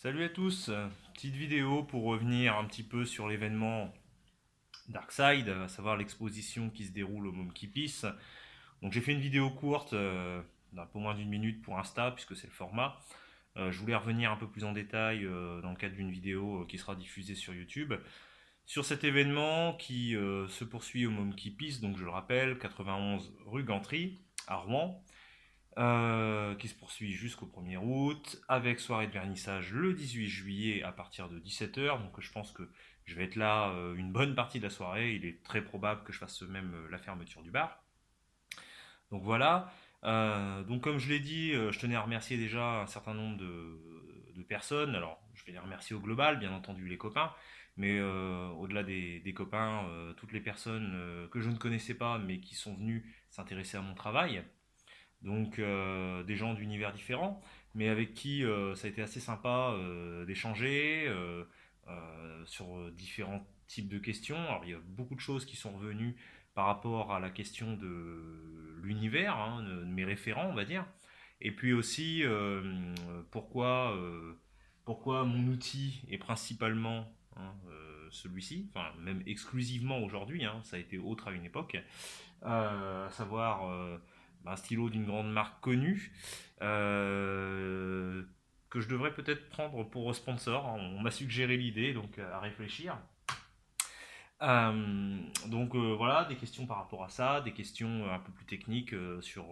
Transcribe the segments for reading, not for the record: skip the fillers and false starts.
Salut à tous, petite vidéo pour revenir un petit peu sur l'événement Darkside, à savoir l'exposition qui se déroule au Monkey Peace. Donc j'ai fait une vidéo courte d'un peu moins d'une minute pour Insta puisque c'est le format. Je voulais revenir un peu plus en détail dans le cadre d'une vidéo qui sera diffusée sur YouTube sur cet événement qui se poursuit au Monkey Peace, donc je le rappelle, 91 rue Gantry à Rouen. Qui se poursuit jusqu'au 1er août, avec soirée de vernissage le 18 juillet à partir de 17h. Donc je pense que je vais être là une bonne partie de la soirée. Il est très probable que je fasse même la fermeture du bar. Donc voilà. Donc comme je l'ai dit, je tenais à remercier déjà un certain nombre de personnes. Alors je vais les remercier au global, bien entendu les copains. Mais au-delà des copains, toutes les personnes que je ne connaissais pas mais qui sont venues s'intéresser à mon travail, donc des gens d'univers différents, mais avec qui ça a été assez sympa d'échanger sur différents types de questions. Alors il y a beaucoup de choses qui sont revenues par rapport à la question de l'univers, hein, de mes référents, on va dire, et puis aussi pourquoi mon outil est principalement celui-ci, enfin même exclusivement aujourd'hui, hein, ça a été autre à une époque, à savoir un stylo d'une grande marque connue, euh, que je devrais peut-être prendre pour sponsor. On m'a suggéré l'idée, donc à réfléchir. Voilà, des questions par rapport à ça, des questions un peu plus techniques sur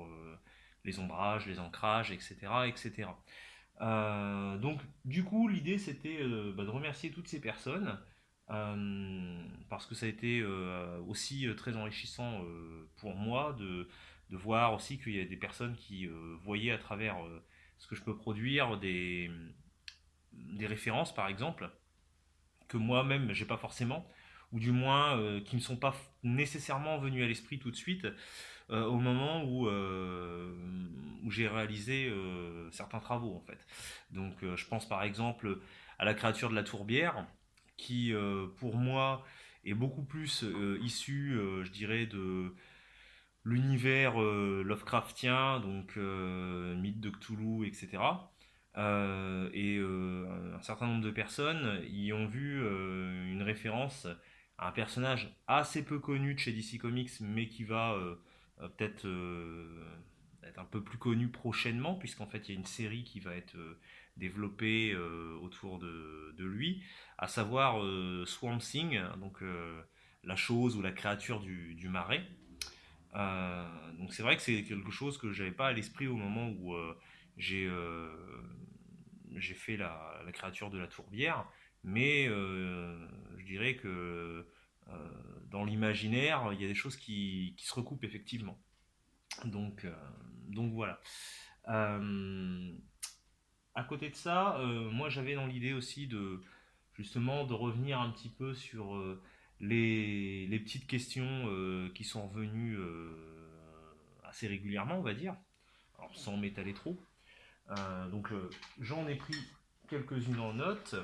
les ombrages, les ancrages, etc. etc. Donc du coup, l'idée c'était de remercier toutes ces personnes parce que ça a été aussi très enrichissant pour moi de voir aussi qu'il y a des personnes qui voyaient à travers ce que je peux produire des références par exemple que moi-même j'ai pas forcément ou du moins qui ne sont pas nécessairement venues à l'esprit tout de suite au moment où j'ai réalisé certains travaux en fait. Donc je pense par exemple à la créature de la tourbière qui pour moi est beaucoup plus issue, je dirais, de l'univers Lovecraftien, donc mythe de Cthulhu, etc. Un certain nombre de personnes y ont vu une référence à un personnage assez peu connu de chez DC Comics, mais qui va peut-être être un peu plus connu prochainement, puisqu'en fait il y a une série qui va être développée autour de lui, à savoir Swamp Thing, donc la chose ou la créature du marais. Donc c'est vrai que c'est quelque chose que j'avais pas à l'esprit au moment où j'ai euh, j'ai fait la créature de la tourbière, mais je dirais que dans l'imaginaire, il y a des choses qui se recoupent effectivement. Donc, euh, donc voilà. Euh, à côté de ça, moi j'avais dans l'idée aussi de justement de revenir un petit peu sur les petites questions qui sont revenues assez régulièrement, on va dire, alors sans m'étaler trop. J'en ai pris quelques-unes en note.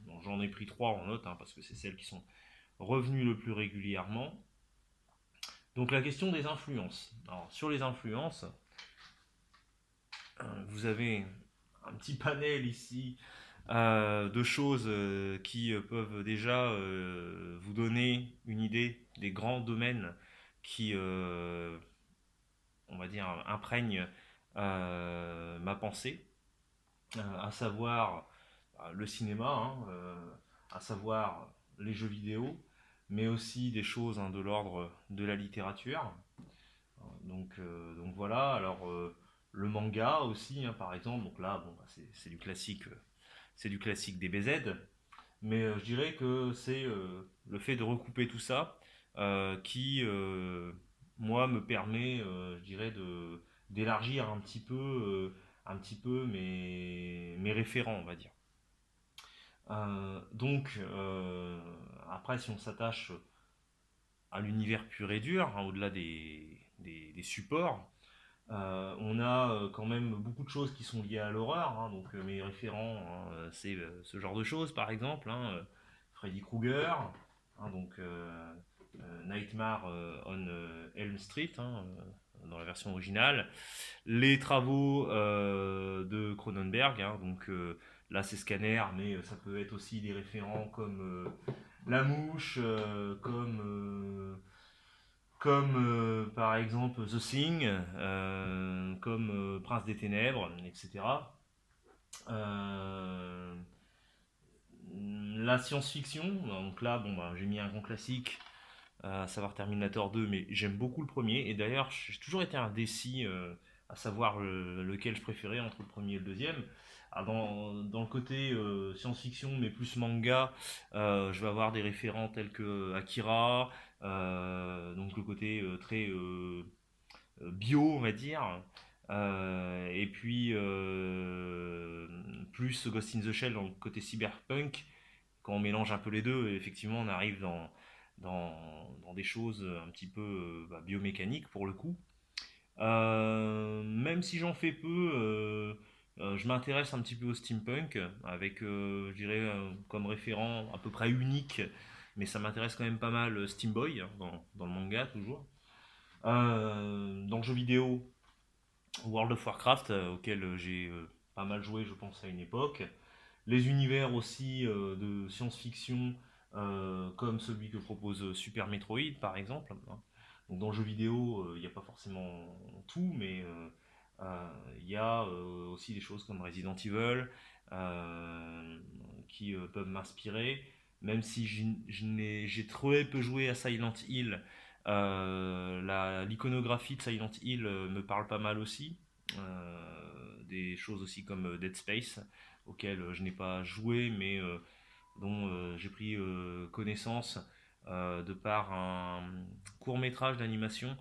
Bon, j'en ai pris trois en note hein, parce que c'est celles qui sont revenues le plus régulièrement. Donc la question des influences. Alors sur les influences, vous avez un petit panel ici de choses qui peuvent déjà vous donner une idée des grands domaines qui, on va dire, imprègnent ma pensée, à savoir le cinéma, hein, à savoir les jeux vidéo, mais aussi des choses hein, de l'ordre de la littérature. Donc voilà, alors le manga aussi, hein, par exemple, donc là, bon, bah, c'est du classique des BZ, mais je dirais que c'est le fait de recouper tout ça qui, moi, me permet, je dirais, d'élargir un petit peu mes référents, on va dire. Après, si on s'attache à l'univers pur et dur, hein, au-delà des supports, on a quand même beaucoup de choses qui sont liées à l'horreur. Hein, donc mes référents, hein, c'est ce genre de choses, par exemple. Hein, Freddy Krueger, hein, donc Nightmare on Elm Street, hein, dans la version originale. Les travaux de Cronenberg, hein, donc là c'est Scanner, mais ça peut être aussi des référents comme La Mouche, comme par exemple The Thing, comme Prince des Ténèbres, etc. Euh, la science-fiction, donc là, bon, bah, j'ai mis un grand classique, à savoir Terminator 2, mais j'aime beaucoup le premier, et d'ailleurs, j'ai toujours été indécis à savoir lequel je préférais entre le premier et le deuxième. Alors, dans le côté science-fiction, mais plus manga, je vais avoir des référents tels que Akira, donc le côté très bio, on va dire. Et puis plus Ghost in the Shell dans le côté cyberpunk. Quand on mélange un peu les deux, effectivement, on arrive dans des choses un petit peu biomécaniques pour le coup. Même si j'en fais peu, je m'intéresse un petit peu au steampunk, avec, je dirais, comme référent à peu près unique, mais ça m'intéresse quand même pas mal Steam Boy, hein, dans le manga toujours. Dans le jeu vidéo, World of Warcraft, auquel j'ai pas mal joué, je pense, à une époque. Les univers aussi de science-fiction, comme celui que propose Super Metroid, par exemple, hein. Donc dans le jeu vidéo, il n'y a pas forcément tout, mais il y a aussi des choses comme Resident Evil qui peuvent m'inspirer. Même si j'ai très peu joué à Silent Hill, l'iconographie de Silent Hill me parle pas mal aussi. Des choses aussi comme Dead Space, auquel je n'ai pas joué, mais dont j'ai pris connaissance de par un court métrage d'animation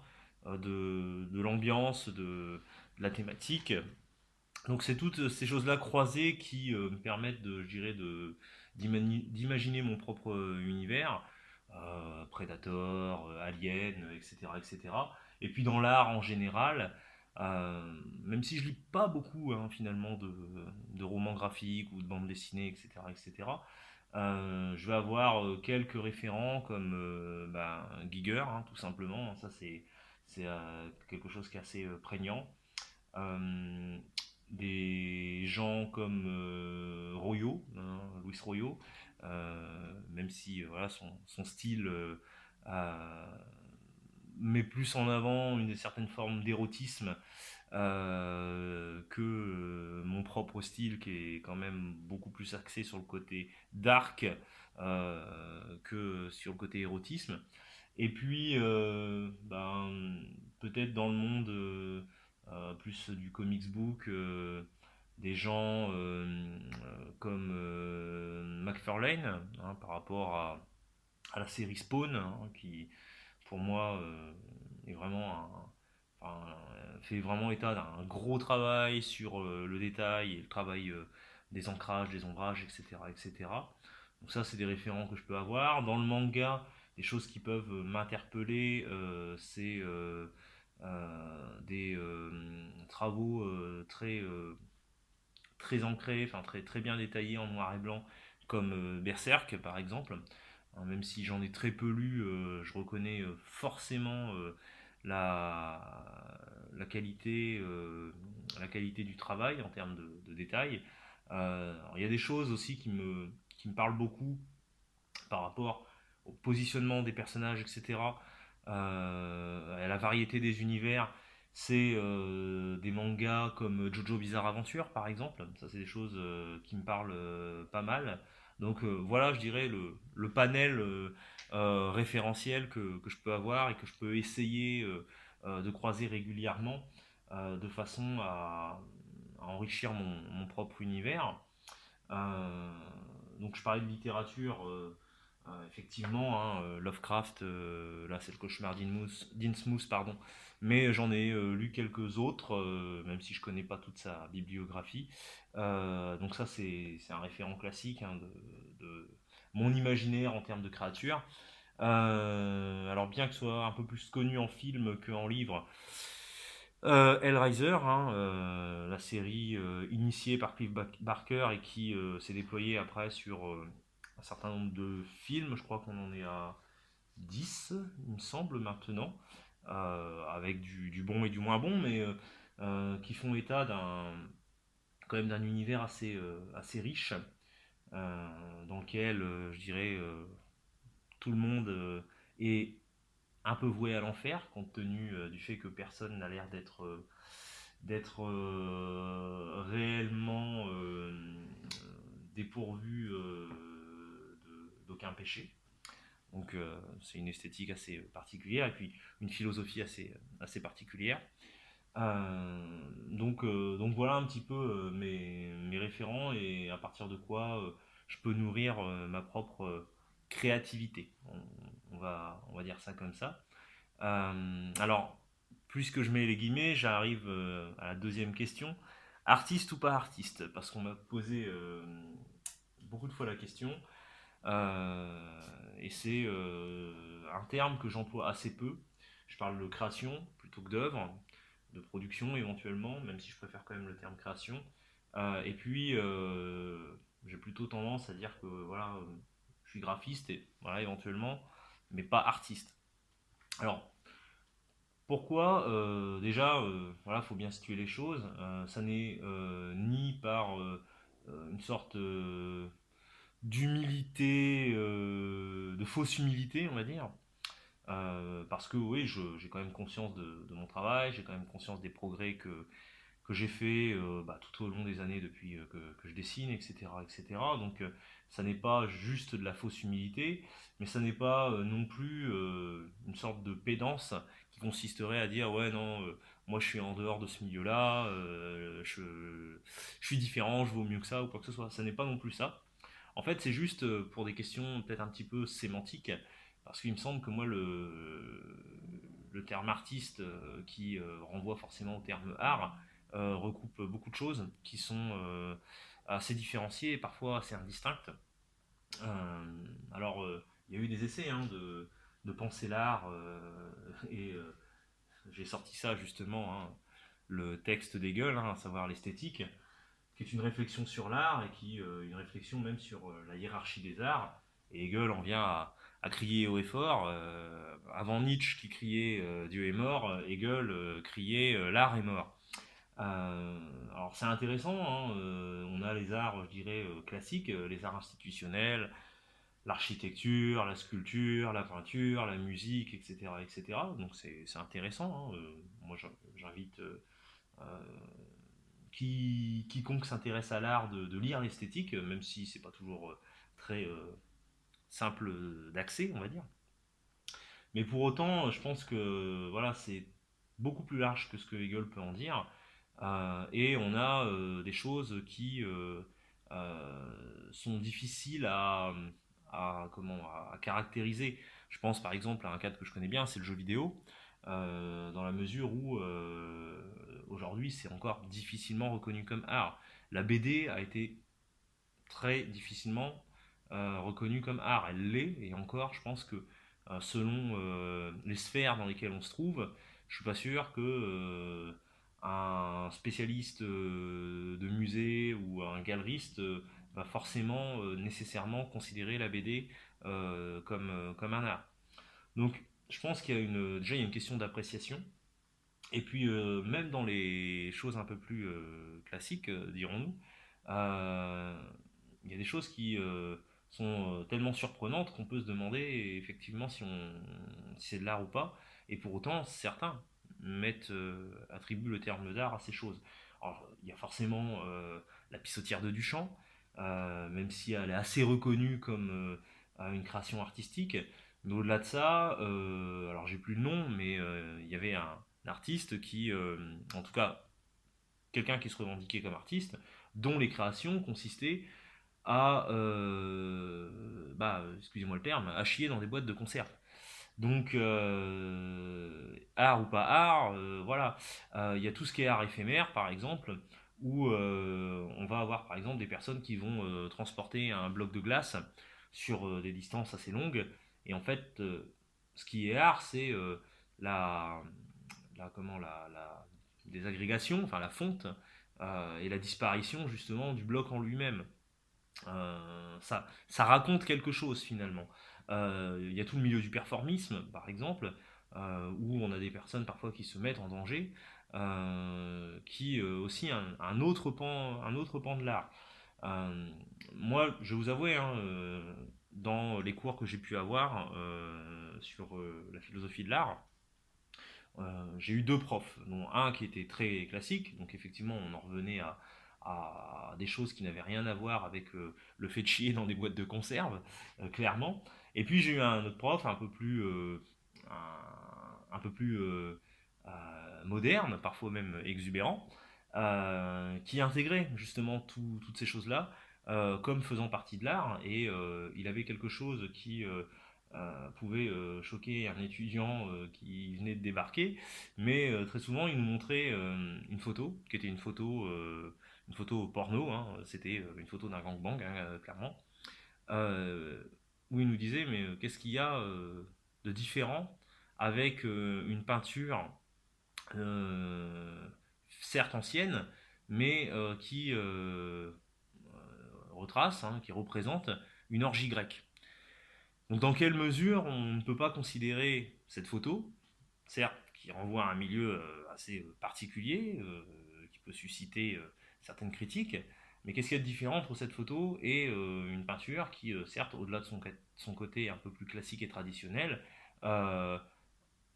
de l'ambiance, de la thématique. Donc c'est toutes ces choses-là croisées qui me permettent de, je dirais, d'imaginer mon propre univers, Predator, Alien, etc., etc. Et cetera. Et puis dans l'art en général, même si je lis pas beaucoup hein, finalement de romans graphiques ou de bandes dessinées, etc., etc., je vais avoir quelques référents comme Giger, hein, tout simplement. Ça c'est quelque chose qui est assez prégnant. Euh, des gens comme Royo, hein, Luis Royo, même si voilà, son style met plus en avant une certaine forme d'érotisme que mon propre style qui est quand même beaucoup plus axé sur le côté dark que sur le côté érotisme. Et puis, peut-être dans le monde plus du comics book, des gens comme McFarlane, hein, par rapport à la série Spawn, hein, qui pour moi est vraiment fait vraiment état d'un gros travail sur le détail et le travail des ancrages, des ombrages, etc., etc. Donc ça, c'est des référents que je peux avoir. Dans le manga, des choses qui peuvent m'interpeller, c'est des travaux très ancrés, enfin très bien détaillés en noir et blanc, comme Berserk par exemple. Hein, même si j'en ai très peu lu, je reconnais forcément la, la qualité du travail en termes de détails. Il y a des choses aussi qui me parlent beaucoup par rapport au positionnement des personnages, etc., à la variété des univers. C'est des mangas comme Jojo Bizarre Adventure, par exemple. Ça, c'est des choses qui me parlent pas mal. Donc voilà, je dirais le panel référentiel que je peux avoir et que je peux essayer de croiser régulièrement de façon à enrichir mon propre univers. Euh, donc je parlais de littérature, effectivement, hein, Lovecraft, là c'est le cauchemar d'Innsmouth, pardon, mais j'en ai lu quelques autres, même si je connais pas toute sa bibliographie. Donc ça c'est un référent classique hein, de mon imaginaire en termes de créature. Alors bien que ce soit un peu plus connu en film qu'en livre, Hellraiser, hein, la série initiée par Clive Barker et qui s'est déployée après sur un certain nombre de films, je crois qu'on en est à 10, il me semble maintenant. avec du bon et du moins bon, mais qui font état quand même d'un univers assez riche, dans lequel, je dirais, tout le monde est un peu voué à l'enfer, compte tenu du fait que personne n'a l'air d'être réellement dépourvu d'aucun péché. Donc c'est une esthétique assez particulière et puis une philosophie assez particulière. Donc voilà un petit peu mes référents et à partir de quoi je peux nourrir ma propre créativité. On va dire ça comme ça. Alors, puisque je mets les guillemets, j'arrive à la deuxième question. Artiste ou pas artiste? Parce qu'on m'a posé beaucoup de fois la question. Et c'est un terme que j'emploie assez peu. Je parle de création plutôt que d'œuvre, de production éventuellement, même si je préfère quand même le terme création. Et puis, j'ai plutôt tendance à dire que voilà, je suis graphiste et voilà, éventuellement, mais pas artiste. Alors, pourquoi déjà, voilà, faut bien situer les choses. Ça n'est ni par une sorte d'humilité, de fausse humilité, on va dire. Parce que oui, j'ai quand même conscience de mon travail, j'ai quand même conscience des progrès que j'ai fait tout au long des années depuis que je dessine, etc. etc. Donc ça n'est pas juste de la fausse humilité, mais ça n'est pas non plus une sorte de pédance qui consisterait à dire ouais non, moi je suis en dehors de ce milieu-là, je suis différent, je vaux mieux que ça ou quoi que ce soit. Ça n'est pas non plus ça. En fait, c'est juste pour des questions peut-être un petit peu sémantiques, parce qu'il me semble que moi, le terme artiste, qui renvoie forcément au terme art, recoupe beaucoup de choses qui sont assez différenciées et parfois assez indistinctes. Alors, il y a eu des essais de penser l'art, et j'ai sorti ça justement, hein, le texte d'Hegel, hein, à savoir l'esthétique, qui est une réflexion sur l'art et qui une réflexion même sur la hiérarchie des arts. Et Hegel en vient à crier haut et fort. Avant Nietzsche qui criait Dieu est mort, Hegel criait l'art est mort. Alors c'est intéressant, hein, on a les arts, je dirais, classiques, les arts institutionnels, l'architecture, la sculpture, la peinture, la musique, etc. etc. Donc c'est intéressant, hein, moi j'invite euh, quiconque s'intéresse à l'art de lire l'esthétique, même si c'est pas toujours très simple d'accès, on va dire. Mais pour autant, je pense que voilà, c'est beaucoup plus large que ce que Hegel peut en dire. Et on a des choses qui sont difficiles à caractériser. Je pense par exemple à un cadre que je connais bien, c'est le jeu vidéo, dans la mesure où aujourd'hui c'est encore difficilement reconnu comme art. La BD a été très difficilement reconnue comme art. Elle l'est, et encore, je pense que selon les sphères dans lesquelles on se trouve, je suis pas sûr que un spécialiste de musée ou un galeriste va forcément nécessairement considérer la BD comme un art. Donc, je pense qu'il y a déjà il y a une question d'appréciation. Et puis, même dans les choses un peu plus classiques, dirons-nous, euh, il y a des choses qui sont tellement surprenantes qu'on peut se demander effectivement si c'est de l'art ou pas. Et pour autant, certains attribuent le terme d'art à ces choses. Alors, il y a forcément la pissotière de Duchamp, même si elle est assez reconnue comme une création artistique. Mais au-delà de ça, alors j'ai plus le nom, mais il y avait un artiste qui, en tout cas, quelqu'un qui se revendiquait comme artiste, dont les créations consistaient à, excusez-moi le terme, à chier dans des boîtes de conserve. Donc, art ou pas art, voilà. Il y a tout ce qui est art éphémère, par exemple, où on va avoir, par exemple, des personnes qui vont transporter un bloc de glace sur des distances assez longues. Et en fait, ce qui est art, c'est la, la désagrégation, enfin la fonte, et la disparition justement du bloc en lui-même. Ça raconte quelque chose finalement. Il y a tout le milieu du performisme, par exemple, où on a des personnes parfois qui se mettent en danger, qui aussi un autre pan de l'art. Euh, Moi, je vais vous avouer, hein, dans les cours que j'ai pu avoir sur la philosophie de l'art, j'ai eu deux profs, dont un qui était très classique, donc effectivement on en revenait à des choses qui n'avaient rien à voir avec le fait de chier dans des boîtes de conserve, clairement. Et puis j'ai eu un autre prof un peu plus moderne, parfois même exubérant, qui intégrait justement toutes ces choses-là comme faisant partie de l'art, et il avait quelque chose qui pouvait choquer un étudiant qui venait de débarquer, mais très souvent il nous montrait une photo, qui était une photo porno, hein, c'était une photo d'un gangbang, hein, clairement, euh, où il nous disait mais qu'est-ce qu'il y a de différent avec une peinture euh, certes ancienne, mais qui retrace, hein, qui représente une orgie grecque. Donc dans quelle mesure on ne peut pas considérer cette photo, certes qui renvoie à un milieu assez particulier, qui peut susciter certaines critiques, mais qu'est-ce qu'il y a de différent entre cette photo et une peinture qui, certes, au-delà de son côté un peu plus classique et traditionnel, euh,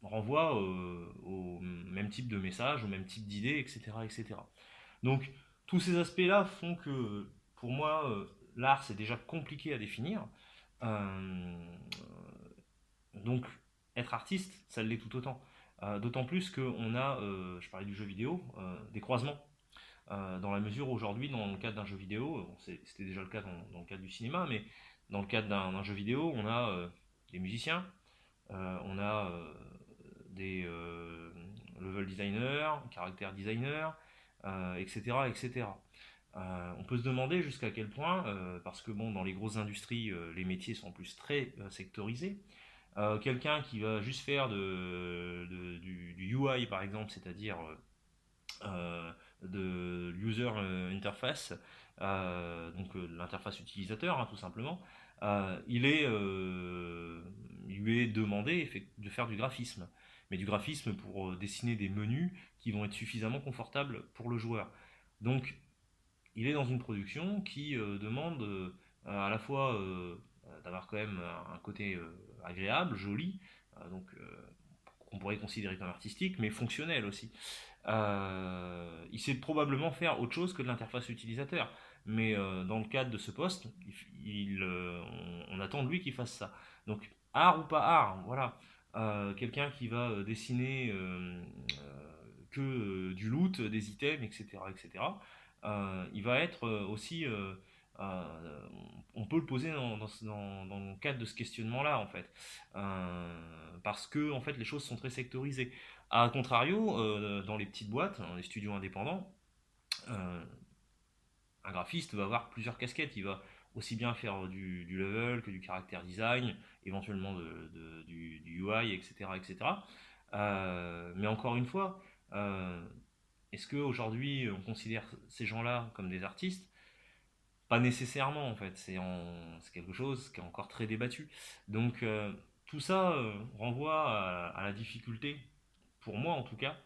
renvoie au même type de message, au même type d'idée, etc., etc. Donc tous ces aspects-là font que, pour moi, l'art c'est déjà compliqué à définir. Euh, donc, être artiste, ça l'est tout autant. D'autant plus qu'on a, je parlais du jeu vidéo, des croisements. Dans la mesure où aujourd'hui, dans le cadre d'un jeu vidéo, bon, c'était déjà le cas dans le cadre du cinéma, mais dans le cadre d'un jeu vidéo, on a des musiciens, on a des level designers, character designers, etc. etc. On peut se demander jusqu'à quel point, parce que bon, dans les grosses industries, les métiers sont en plus très sectorisés, quelqu'un qui va juste faire du UI par exemple, c'est-à-dire de l'user interface, donc l'interface utilisateur hein, tout simplement, il lui est demandé de faire du graphisme. Mais du graphisme pour dessiner des menus qui vont être suffisamment confortables pour le joueur. Donc il est dans une production qui demande à la fois d'avoir quand même un côté agréable, joli, donc qu'on pourrait considérer comme artistique, mais fonctionnel aussi. Il sait probablement faire autre chose que de l'interface utilisateur, mais dans le cadre de ce poste, on attend de lui qu'il fasse ça. Donc art ou pas art, voilà. Quelqu'un qui va dessiner que du loot, des items, etc., etc. Il va être aussi on peut le poser dans le cadre de ce questionnement-là, en fait. Parce que, en fait, les choses sont très sectorisées. A contrario, dans les petites boîtes, dans les studios indépendants, euh, un graphiste va avoir plusieurs casquettes. Il va aussi bien faire du level que du character design, éventuellement du UI, etc. etc. Mais encore une fois, est-ce qu'aujourd'hui on considère ces gens-là comme des artistes? Pas nécessairement en fait, c'est quelque chose qui est encore très débattu. Donc tout ça renvoie à la difficulté, pour moi en tout cas,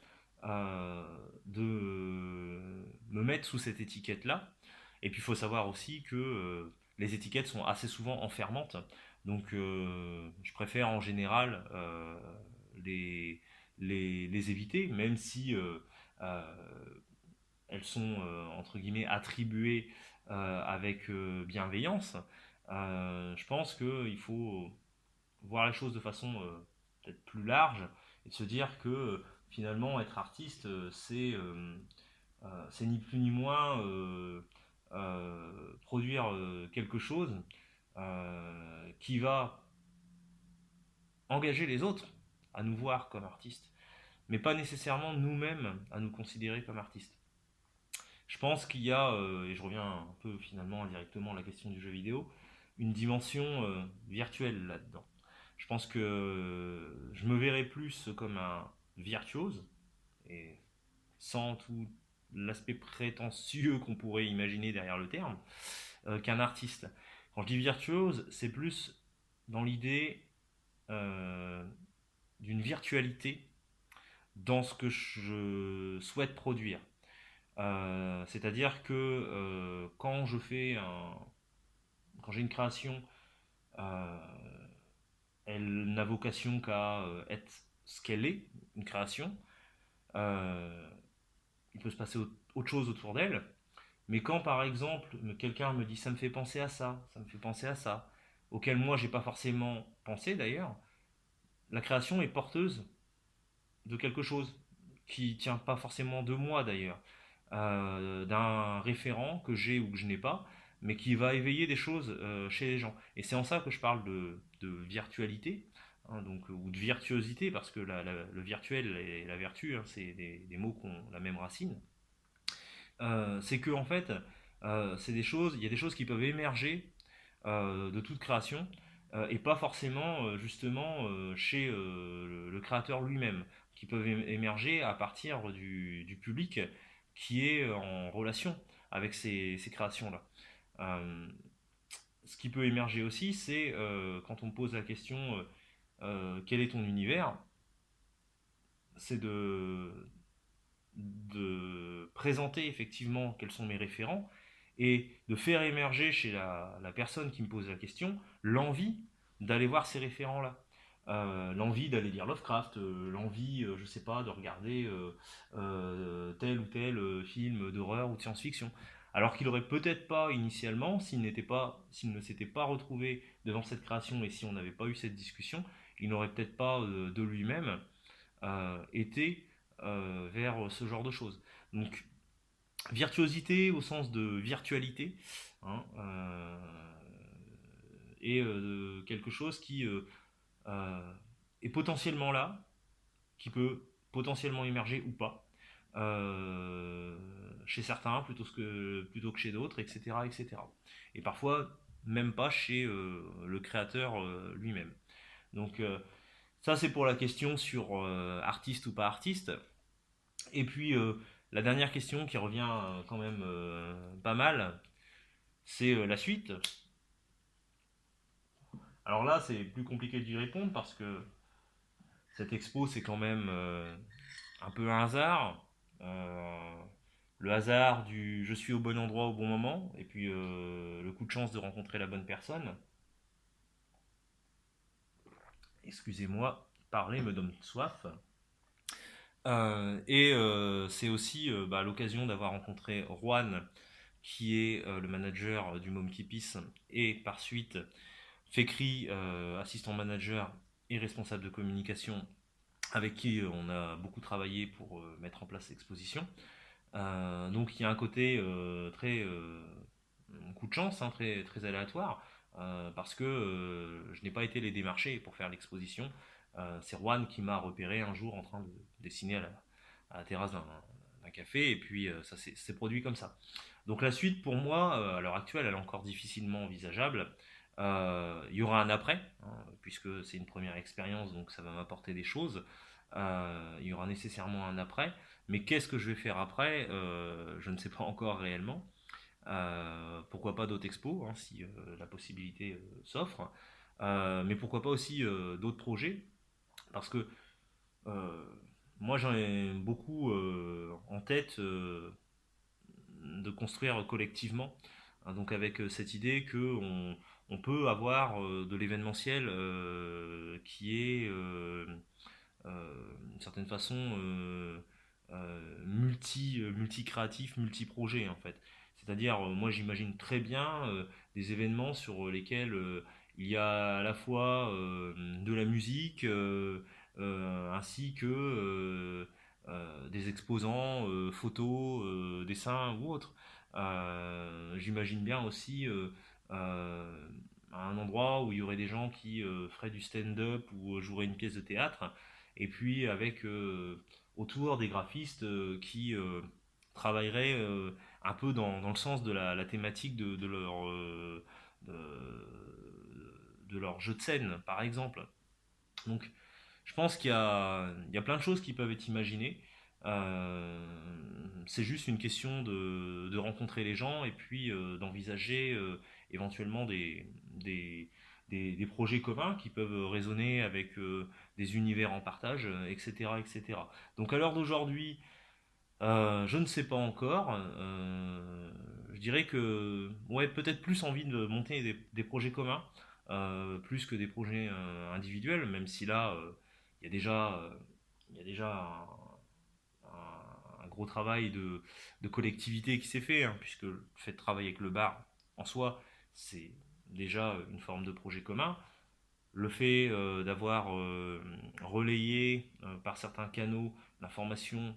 de me mettre sous cette étiquette-là. Et puis il faut savoir aussi que les étiquettes sont assez souvent enfermantes. Donc je préfère en général les, les éviter, même si euh, elles sont entre guillemets attribuées avec bienveillance. Je pense qu'il faut voir les choses de façon peut-être plus large et de se dire que finalement être artiste c'est ni plus ni moins produire quelque chose qui va engager les autres à nous voir comme artistes, mais pas nécessairement nous-mêmes à nous considérer comme artistes. Je pense qu'il y a, et je reviens un peu finalement indirectement à la question du jeu vidéo, une dimension virtuelle là-dedans. Je pense que je me verrais plus comme un virtuose, et sans tout l'aspect prétentieux qu'on pourrait imaginer derrière le terme, qu'un artiste. Quand je dis virtuose, c'est plus dans l'idée d'une virtualité dans ce que je souhaite produire. C'est-à-dire que quand j'ai une création, euh, elle n'a vocation qu'à être ce qu'elle est, une création. Euh, il peut se passer autre chose autour d'elle. Mais quand par exemple quelqu'un me dit ça me fait penser à ça, ça me fait penser à ça, auquel moi j'ai pas forcément pensé d'ailleurs, la création est porteuse de quelque chose qui tient pas forcément de moi d'ailleurs, d'un référent que j'ai ou que je n'ai pas, mais qui va éveiller des choses chez les gens. Et c'est en ça que je parle de virtualité, hein, donc, ou de virtuosité, parce que le virtuel et la vertu, hein, c'est des mots qui ont la même racine. C'est que en fait, c'est des choses, il y a des choses qui peuvent émerger de toute création et pas forcément justement chez le créateur lui-même, qui peuvent émerger à partir du public qui est en relation avec ces créations-là. Euh, Ce qui peut émerger aussi, c'est quand on pose la question quel est ton univers, c'est de présenter effectivement quels sont mes référents et de faire émerger chez la personne qui me pose la question l'envie d'aller voir ces référents-là. L'envie d'aller lire Lovecraft, l'envie, je sais pas, de regarder tel ou tel film d'horreur ou de science-fiction. Alors qu'il aurait peut-être pas initialement, s'il ne s'était pas retrouvé devant cette création et si on n'avait pas eu cette discussion, il n'aurait peut-être pas de lui-même été vers ce genre de choses. Donc, virtuosité au sens de virtualité, hein, et quelque chose qui euh, est potentiellement là, qui peut potentiellement émerger ou pas, chez certains plutôt que chez d'autres, etc., etc. Et parfois, même pas chez le créateur lui-même. Donc, ça, c'est pour la question sur artiste ou pas artiste. Et puis, la dernière question qui revient quand même pas mal, c'est la suite. Alors là, c'est plus compliqué d'y répondre parce que cette expo, c'est quand même un peu un hasard. Euh, le hasard du je suis au bon endroit au bon moment, et puis le coup de chance de rencontrer la bonne personne. Excusez-moi, parler me donne soif. C'est aussi l'occasion d'avoir rencontré Juan, qui est le manager du Monkey Peace, et par suite Fekri, assistant manager et responsable de communication, avec qui on a beaucoup travaillé pour mettre en place l'exposition. Donc il y a un côté très coup de chance, hein, très, très aléatoire, parce que je n'ai pas été les démarcher pour faire l'exposition. C'est Juan qui m'a repéré un jour en train de dessiner à la terrasse d'un café, et puis ça s'est produit comme ça. Donc la suite, pour moi, à l'heure actuelle, elle est encore difficilement envisageable. Il y aura un après, hein, puisque c'est une première expérience, donc ça va m'apporter des choses. Il y aura nécessairement un après. Mais qu'est-ce que je vais faire après Je ne sais pas encore réellement. Pourquoi pas d'autres expos, hein, si la possibilité s'offre. Mais pourquoi pas aussi d'autres projets. Parce que euh, moi j'en ai beaucoup en tête de construire collectivement. Hein, donc avec cette idée que on peut avoir de l'événementiel qui est d'une certaine façon multi-créatif, multi-projet en fait. C'est-à-dire, moi j'imagine très bien des événements sur lesquels il y a à la fois de la musique ainsi que des exposants, photos, dessins ou autres. J'imagine bien aussi euh, un endroit où il y aurait des gens qui feraient du stand-up ou joueraient une pièce de théâtre, et puis avec autour des graphistes qui travailleraient un peu dans le sens de la thématique de, de leur jeu de scène, par exemple. Donc, je pense il y a plein de choses qui peuvent être imaginées. Euh, c'est juste une question de rencontrer les gens et puis d'envisager éventuellement des projets communs qui peuvent résonner avec des univers en partage, etc., etc. Donc à l'heure d'aujourd'hui, je ne sais pas encore. Je dirais que ouais, peut-être plus envie de monter des projets communs, plus que des projets individuels, même si là, il y a déjà, il y a déjà un gros travail de collectivité qui s'est fait, hein, puisque le fait de travailler avec le bar en soi, c'est déjà une forme de projet commun. Le fait d'avoir relayé par certains canaux l'information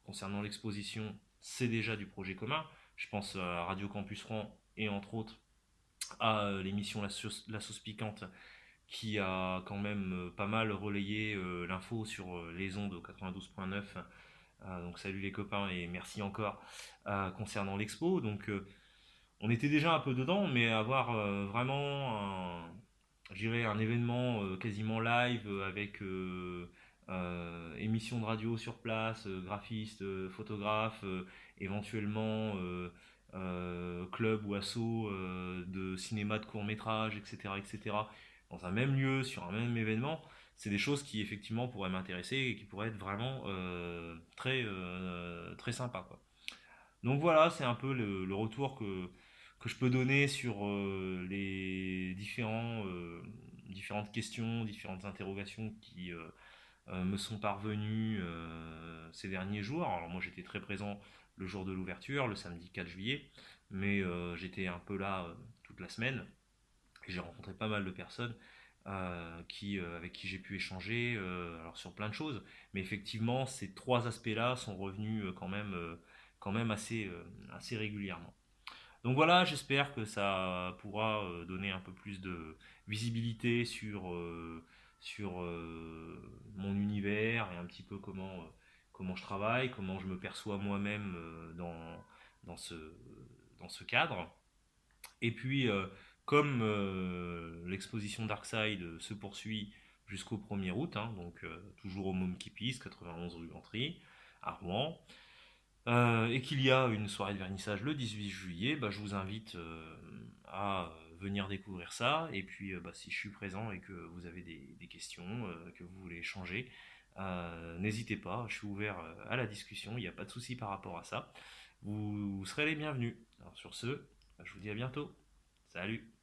concernant l'exposition, c'est déjà du projet commun. Je pense à Radio Campus Rouen et entre autres à l'émission La Sauce Piquante qui a quand même pas mal relayé l'info sur les ondes au 92.9. Donc salut les copains et merci encore concernant l'expo. Donc on était déjà un peu dedans, mais avoir vraiment je dirais un événement quasiment live avec émission de radio sur place, graphiste, photographe, éventuellement club ou asso de cinéma de court métrage, etc., etc., dans un même lieu, sur un même événement, c'est des choses qui effectivement pourraient m'intéresser et qui pourraient être vraiment très sympa, quoi. Donc voilà, c'est un peu le retour que je peux donner sur les différentes questions, différentes interrogations qui me sont parvenues ces derniers jours. Alors moi j'étais très présent le jour de l'ouverture, le samedi 4 juillet, mais j'étais un peu là toute la semaine et j'ai rencontré pas mal de personnes avec qui j'ai pu échanger alors sur plein de choses. Mais effectivement, ces trois aspects-là sont revenus quand même assez régulièrement. Donc voilà, j'espère que ça pourra donner un peu plus de visibilité sur mon univers et un petit peu comment je travaille, comment je me perçois moi-même dans ce, dans ce cadre. Et puis, comme l'exposition Darkside se poursuit jusqu'au 1er août, hein, donc toujours au Môme qui pisse, 91 rue Gantry, à Rouen, et qu'il y a une soirée de vernissage le 18 juillet, bah, je vous invite à venir découvrir ça. Et puis, bah, si je suis présent et que vous avez des questions, que vous voulez échanger, n'hésitez pas, je suis ouvert à la discussion, il n'y a pas de souci par rapport à ça. Vous serez les bienvenus. Alors sur ce, je vous dis à bientôt. Salut!